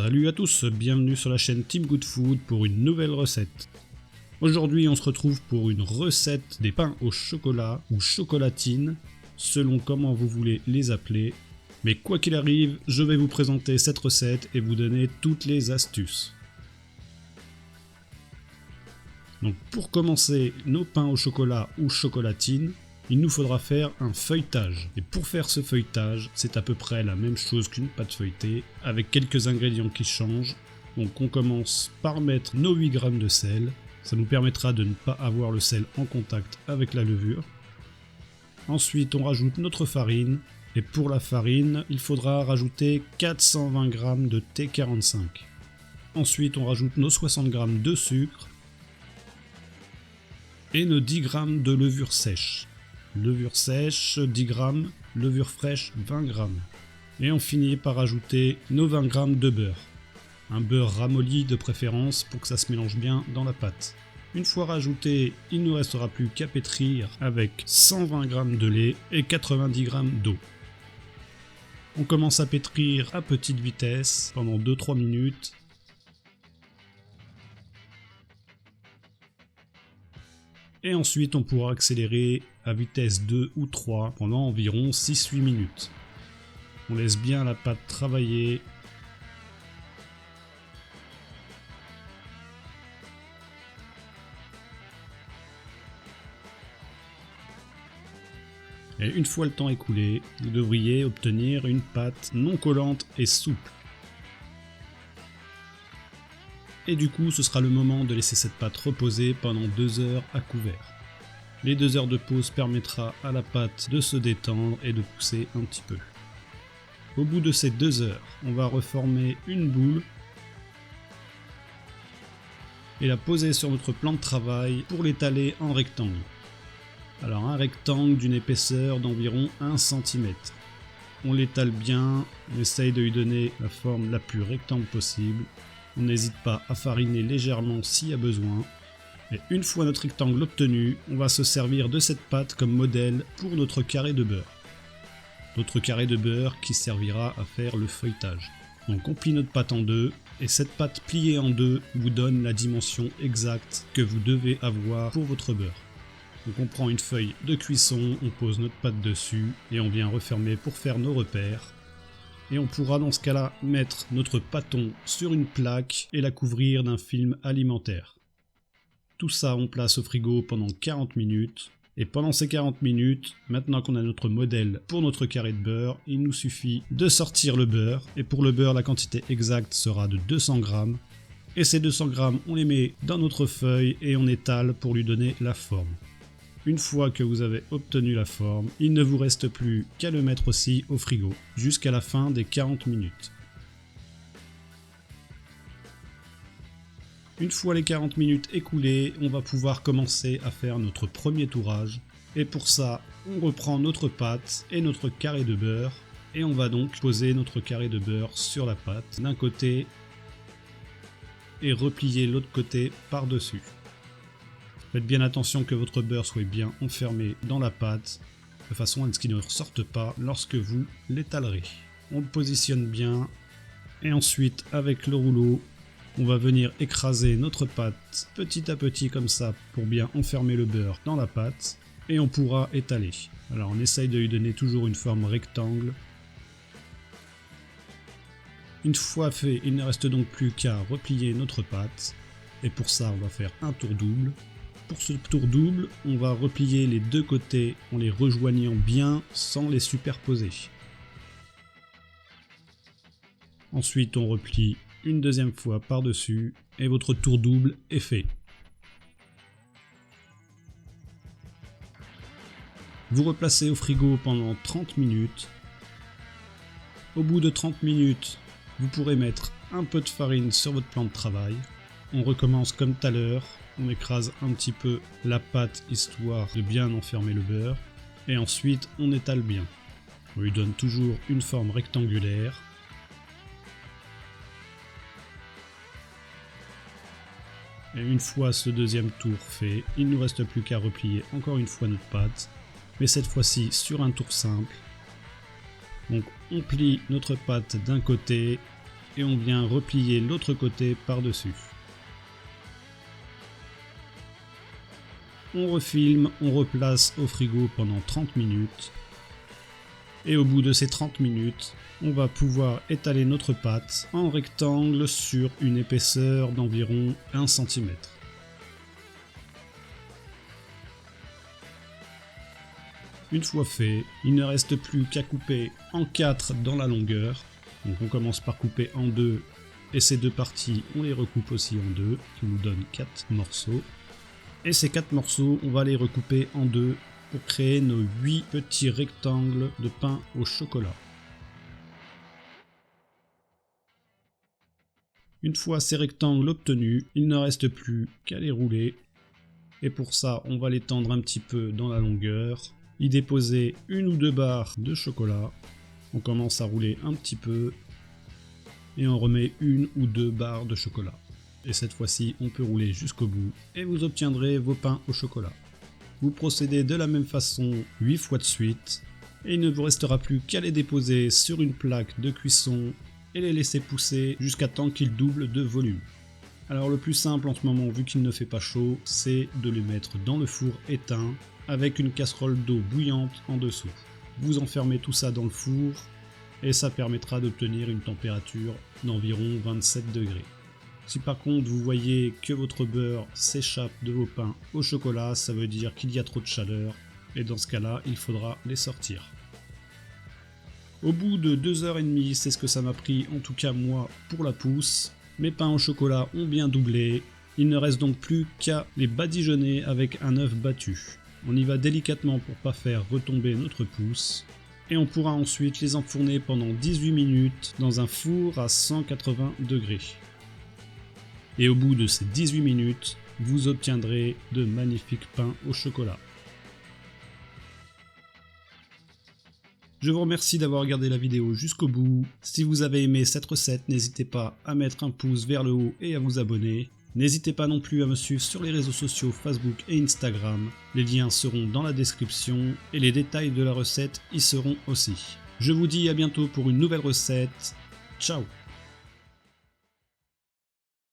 Salut à tous, bienvenue sur la chaîne Team Good Food pour une nouvelle recette. Aujourd'hui on se retrouve pour une recette des pains au chocolat ou chocolatine, selon comment vous voulez les appeler. Mais quoi qu'il arrive, je vais vous présenter cette recette et vous donner toutes les astuces. Donc pour commencer nos pains au chocolat ou chocolatine, il nous faudra faire un feuilletage. Et pour faire ce feuilletage, c'est à peu près la même chose qu'une pâte feuilletée, avec quelques ingrédients qui changent. Donc on commence par mettre nos 8 g de sel. Ça nous permettra de ne pas avoir le sel en contact avec la levure. Ensuite on rajoute notre farine. Et pour la farine, il faudra rajouter 420 g de T45. Ensuite on rajoute nos 60 g de sucre. Et nos 10 g de levure sèche. Levure sèche 10 g, levure fraîche 20 g. Et on finit par ajouter nos 20 g de beurre. Un beurre ramolli de préférence pour que ça se mélange bien dans la pâte. Une fois rajouté, il ne nous restera plus qu'à pétrir avec 120 g de lait et 90 g d'eau. On commence à pétrir à petite vitesse pendant 2-3 minutes. Et ensuite on pourra accélérer à vitesse 2 ou 3 pendant environ 6-8 minutes. On laisse bien la pâte travailler. Et une fois le temps écoulé, vous devriez obtenir une pâte non collante et souple. Et du coup, ce sera le moment de laisser cette pâte reposer pendant 2 heures à couvert. Les 2 heures de pause permettra à la pâte de se détendre et de pousser un petit peu. Au bout de ces 2 heures, on va reformer une boule et la poser sur notre plan de travail pour l'étaler en rectangle. Alors un rectangle d'une épaisseur d'environ 1 cm. On l'étale bien, on essaye de lui donner la forme la plus rectangle possible. On n'hésite pas à fariner légèrement s'il y a besoin. Et une fois notre rectangle obtenu, on va se servir de cette pâte comme modèle pour notre carré de beurre. Notre carré de beurre qui servira à faire le feuilletage. Donc on plie notre pâte en deux, et cette pâte pliée en deux vous donne la dimension exacte que vous devez avoir pour votre beurre. Donc on prend une feuille de cuisson, on pose notre pâte dessus, et on vient refermer pour faire nos repères. Et on pourra dans ce cas-là mettre notre pâton sur une plaque et la couvrir d'un film alimentaire. Tout ça on place au frigo pendant 40 minutes. Et pendant ces 40 minutes, maintenant qu'on a notre modèle pour notre carré de beurre, il nous suffit de sortir le beurre. Et pour le beurre, la quantité exacte sera de 200 g. Et ces 200 g, on les met dans notre feuille et on étale pour lui donner la forme. Une fois que vous avez obtenu la forme, il ne vous reste plus qu'à le mettre aussi au frigo, jusqu'à la fin des 40 minutes. Une fois les 40 minutes écoulées, on va pouvoir commencer à faire notre premier tourage. Et pour ça, on reprend notre pâte et notre carré de beurre. Et on va donc poser notre carré de beurre sur la pâte d'un côté et replier l'autre côté par-dessus. Faites bien attention que votre beurre soit bien enfermé dans la pâte, de façon à ce qu'il ne ressorte pas lorsque vous l'étalerez. On le positionne bien, et ensuite avec le rouleau, on va venir écraser notre pâte petit à petit comme ça pour bien enfermer le beurre dans la pâte, et on pourra étaler. Alors on essaye de lui donner toujours une forme rectangle. Une fois fait, il ne reste donc plus qu'à replier notre pâte, et pour ça on va faire un tour double. Pour ce tour double, on va replier les deux côtés en les rejoignant bien sans les superposer. Ensuite, on replie une deuxième fois par-dessus et votre tour double est fait. Vous replacez au frigo pendant 30 minutes. Au bout de 30 minutes, vous pourrez mettre un peu de farine sur votre plan de travail. On recommence comme tout à l'heure. On écrase un petit peu la pâte histoire de bien enfermer le beurre. Et ensuite, on étale bien. On lui donne toujours une forme rectangulaire. Et une fois ce deuxième tour fait, il ne nous reste plus qu'à replier encore une fois notre pâte. Mais cette fois-ci sur un tour simple. Donc on plie notre pâte d'un côté et on vient replier l'autre côté par-dessus. On refilme, on replace au frigo pendant 30 minutes. Et au bout de ces 30 minutes, on va pouvoir étaler notre pâte en rectangle sur une épaisseur d'environ 1 cm. Une fois fait, il ne reste plus qu'à couper en 4 dans la longueur. Donc on commence par couper en 2 et ces deux parties on les recoupe aussi en 2, qui nous donne 4 morceaux. Et ces 4 morceaux on va les recouper en 2 pour créer nos 8 petits rectangles de pain au chocolat. Une fois ces rectangles obtenus, il ne reste plus qu'à les rouler. Et pour ça, on va les tendre un petit peu dans la longueur, y déposer une ou deux barres de chocolat. On commence à rouler un petit peu et on remet une ou deux barres de chocolat. Et cette fois-ci, on peut rouler jusqu'au bout et vous obtiendrez vos pains au chocolat. Vous procédez de la même façon 8 fois de suite et il ne vous restera plus qu'à les déposer sur une plaque de cuisson et les laisser pousser jusqu'à temps qu'ils doublent de volume. Alors le plus simple en ce moment, vu qu'il ne fait pas chaud, c'est de les mettre dans le four éteint avec une casserole d'eau bouillante en dessous. Vous enfermez tout ça dans le four et ça permettra d'obtenir une température d'environ 27 degrés. Si par contre vous voyez que votre beurre s'échappe de vos pains au chocolat, ça veut dire qu'il y a trop de chaleur et dans ce cas-là, il faudra les sortir. Au bout de 2h30, c'est ce que ça m'a pris en tout cas moi pour la pousse. Mes pains au chocolat ont bien doublé, il ne reste donc plus qu'à les badigeonner avec un œuf battu. On y va délicatement pour pas faire retomber notre pousse. Et on pourra ensuite les enfourner pendant 18 minutes dans un four à 180 degrés. Et au bout de ces 18 minutes, vous obtiendrez de magnifiques pains au chocolat. Je vous remercie d'avoir regardé la vidéo jusqu'au bout. Si vous avez aimé cette recette, n'hésitez pas à mettre un pouce vers le haut et à vous abonner. N'hésitez pas non plus à me suivre sur les réseaux sociaux Facebook et Instagram. Les liens seront dans la description et les détails de la recette y seront aussi. Je vous dis à bientôt pour une nouvelle recette. Ciao!